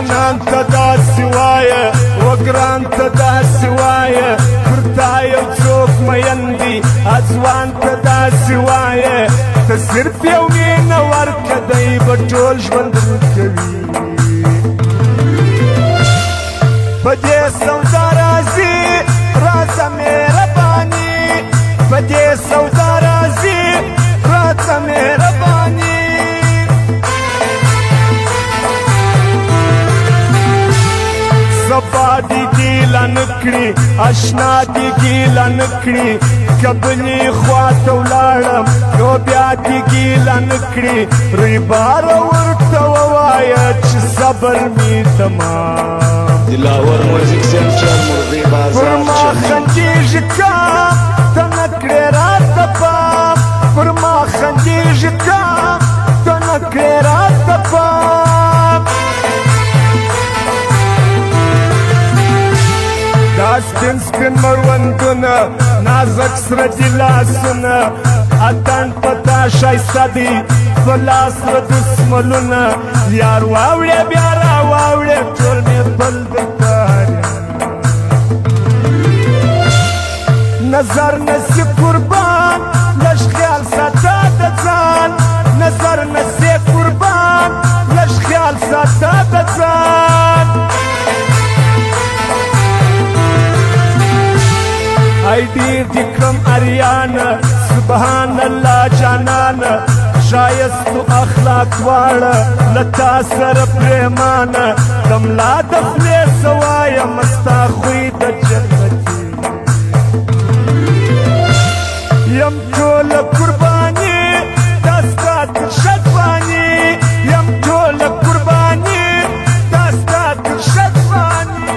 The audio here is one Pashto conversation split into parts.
جانان ته داسې وایه وګران ته داسې وایه پر تا یو څوک مین دي ځوان ته داسې وایه ته صرف یو مینه ورکه دی به ټول ژوند ورکوي په دې سودا راځي راځه مهرباني په دې سودا راځي راځه مهرباني سبا دی ګیله نکړي اشنا دی ګیله نکړي که بلې خوا ته ولاړم نو بیا دی ګیله نکړي ریباره ورته ووایه چې صبر مې تمام دلاور موزیک سنټر مرغی بازار پر ما خندېږي کام ته نه کړې راته پام پر ما خندېږي کام ته نه کړې راته پام دا سپین سپین مړوندونه نازک سره دي لاسونه اتڼ په تا ښایسته دي په لاس له دسملونه یار واوړې بیا راواوړې ټول مې بل درته نظر نسی قربان لږ خیال ساته د ځان نظر نسی قربان لږ خیال ساته د ځان ای ډېر دې کړم اریانه سبحان الله جانانه ښایستو اخلاق واړه له تا سره پرېمانه د ملا د خولې څه وایم ستا خوی د جنتي یم ټوله قرباني دا ستا تر شدواني یم ټوله قرباني دا ستا تر شدواني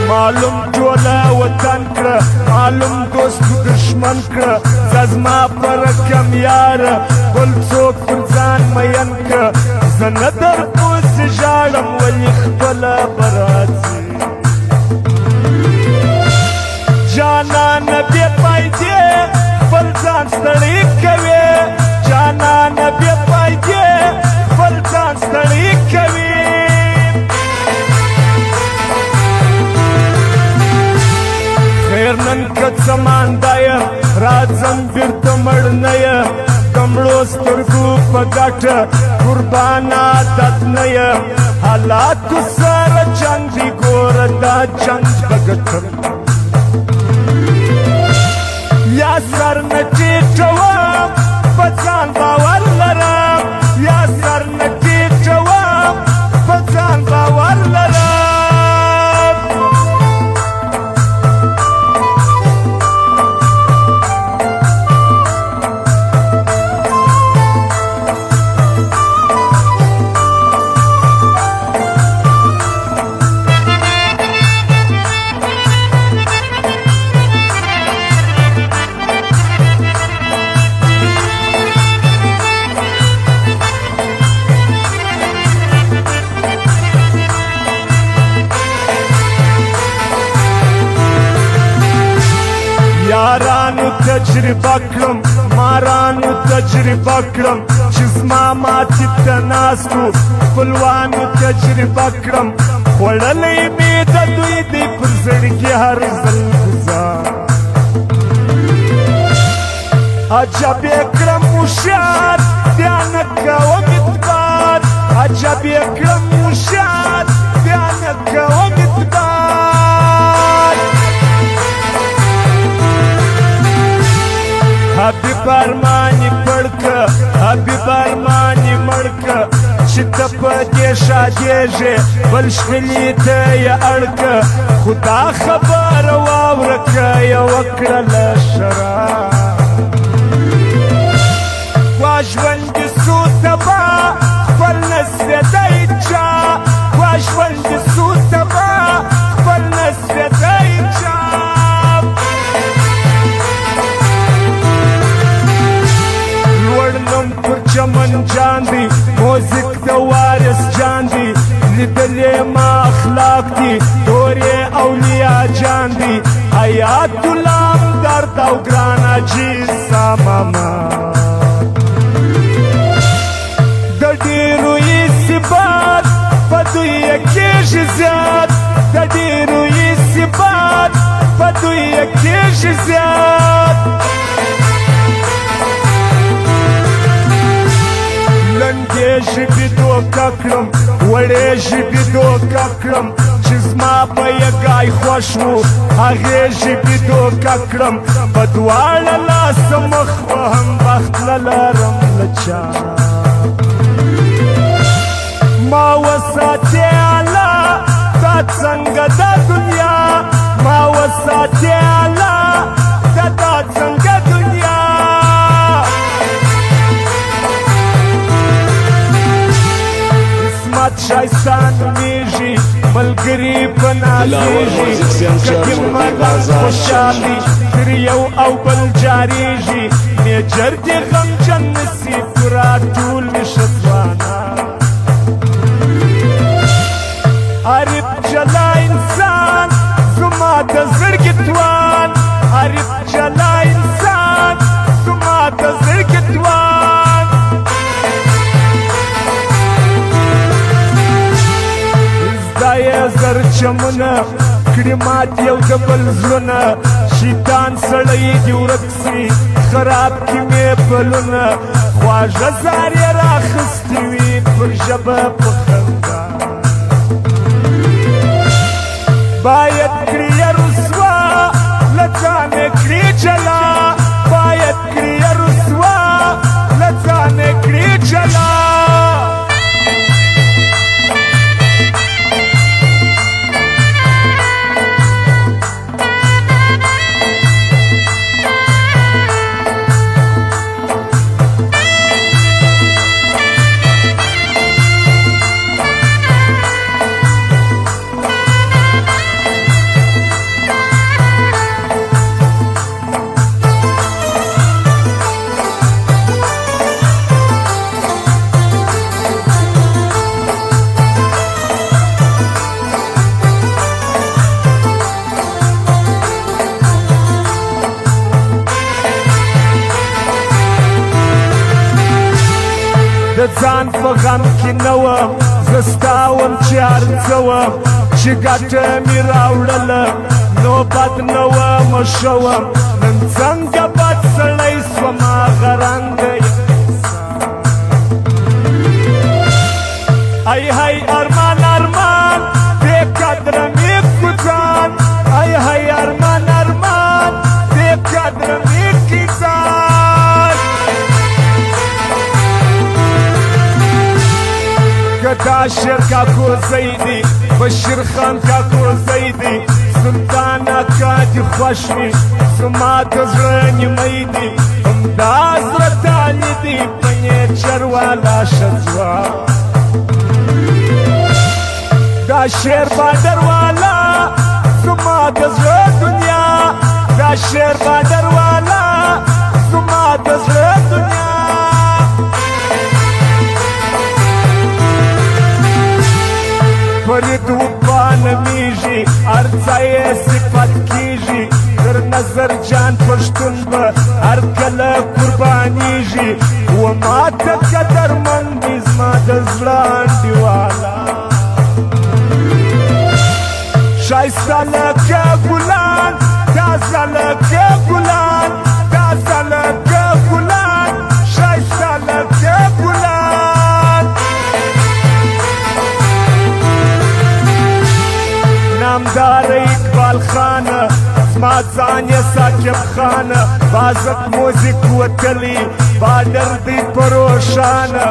معلوم ټوله وطن کړه معلوم دوست دشمن کړه زه زما په رقم یاره بل څوک پر ځان مین کړه زه نه در اوسې ژاړم ولې خپله به راځي جانانه بې فایدې خپل ځان ستړی کوې جانانه بې فایدې خپل ځان ستړی کوې خیر نن که څه مانده یم راځم بېرته مړ نه یم د مړو سترګو په ګټه قربان عادت نه یم حالاتو سره جنګ دی ګوره دا جنګ به ګټم یا سر نه ټیټوم په ځان باور لرم یا سر نه ټیټوم په ځان باور لرم یارانو تجربه کړم مارانو تجربه کړم چې زما ماتې ته ناستو خپلوانو تجربه کړم خوړلی مې د دوی دی پر زړګي هر ځل ګزار عجب یې کړم هوښیار بیا نه کوم اعتبار عجب یې کړم هوښیار بیا نه کوم اعتبار حبیب ارمانی پړکه حبیب ارمانی مړکه چې ته په دې شادېږې بل شخلي ته یې اړکه خو دا خبره واوره که یې وکړه له شراب وا ژوند دې سو تبا خپل نسوېدی چا وا ژوند دې سو تبا خپل نسوېدی چا چمن جان دی موزیک د وارث جان دی لیدلې ما اخلاق دی تورې اولیا جان دی حیات الله درد او ګران عجیز ساماما ژبې دوکه کړم وړې ژبې دوکه کړم چې زما په یګای خوښ و هغې ژبې دوکه کړم په دواړه لاسه مخ وهم بخت نه لرم له چا ما وساتې الله دا څنګه دا دنیا ما وساتې الله دا څنګه دنیا عصمت شایسته نومیږي ملګري په نازېږي کټي ملک خوشحالي تر یو او بل جارېږي میجر دې غمجن نسي پوره ټول ویښه ځوانان عارف جلا انسان زما د زړګي توان عارف جلا انسان زما د زړګي توان زدا یې زر چمونه کړي مات یو د بل زړونه شیطان سړی دې ورک سي خراب کړي مې پلونه خواږه زار یې راخیستې وي پر ژبه په خندا باید کړي رسوا له ځانه کړي جلا باید کړي رسوا له ځانه کړي جلا د ځان په غم کې نه وم زه ستا وم چې هر څه وم چې ګټه مې راوړله نو بد نه ومه ښه وم نن څنګه بد سړی سوم هغه رنګه ای هی ارمان ارمان بې قدره مې کوزان ای هی ارمان ارمان بې قدره مې کیزان دا شیر کاکو زیدی بشیر خان کاکو زیدی سلطان اکا دی خوش وی زما د زړه نیمه دی همدا زړه تالی دی په نیچر والا ښځوا دا شیر بادر والا زما د زړه دنیا دا شیر بادر والا زما د زړه دنیا فرید وپانمیږي هر ځای یې صفت کیږي در نظر جان پښتون به هر کله قربانیږي و ما ته قدرمند دي زما د زړه انډیواله ښایسته لکه ګلان تازه لکه ګلان تازه لکه ګلان ښایسته لکه ګلان نامدار اقبال خانه زما ځان یې ساقب خانه بازک موزیک وتلی بارډر دی په روښانه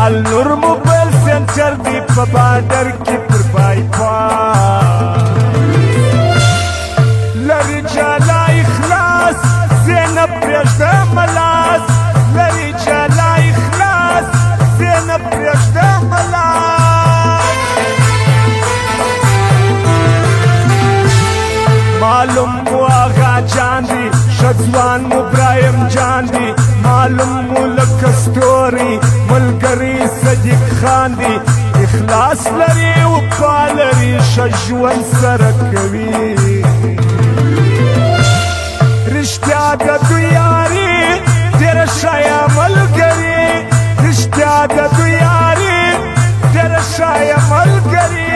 النور موبایل سنټر دی په بارډر کې پر بایپاس لري جلا اخلاص زینب پرېږده ملاس لري جلا اخلاص زینب پرېږده ملاس معلوم مو آغا جان دی شځوان مو ابراهیم جان دی معلوم مو لکه ستوري ملګري صدیق خان دی اخلاص لري وفا لري ښه ژوند سره کوي رښتیا د دوی یاري ډېره ښایه ملګري رښتیا د دوی یاري ډېره ښایه ملګري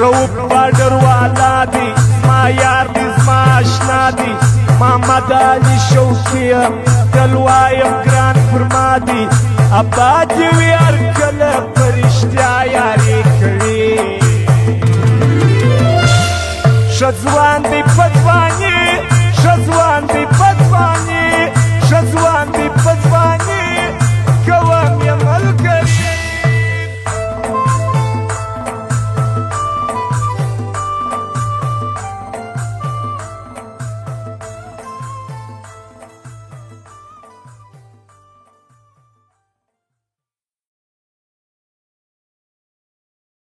روب بارډر والا دی زما یار دی زما اشنا دی محمد علی شوقیم دلوایم گران فرمادی ابا دیوی هر کله پرشتیا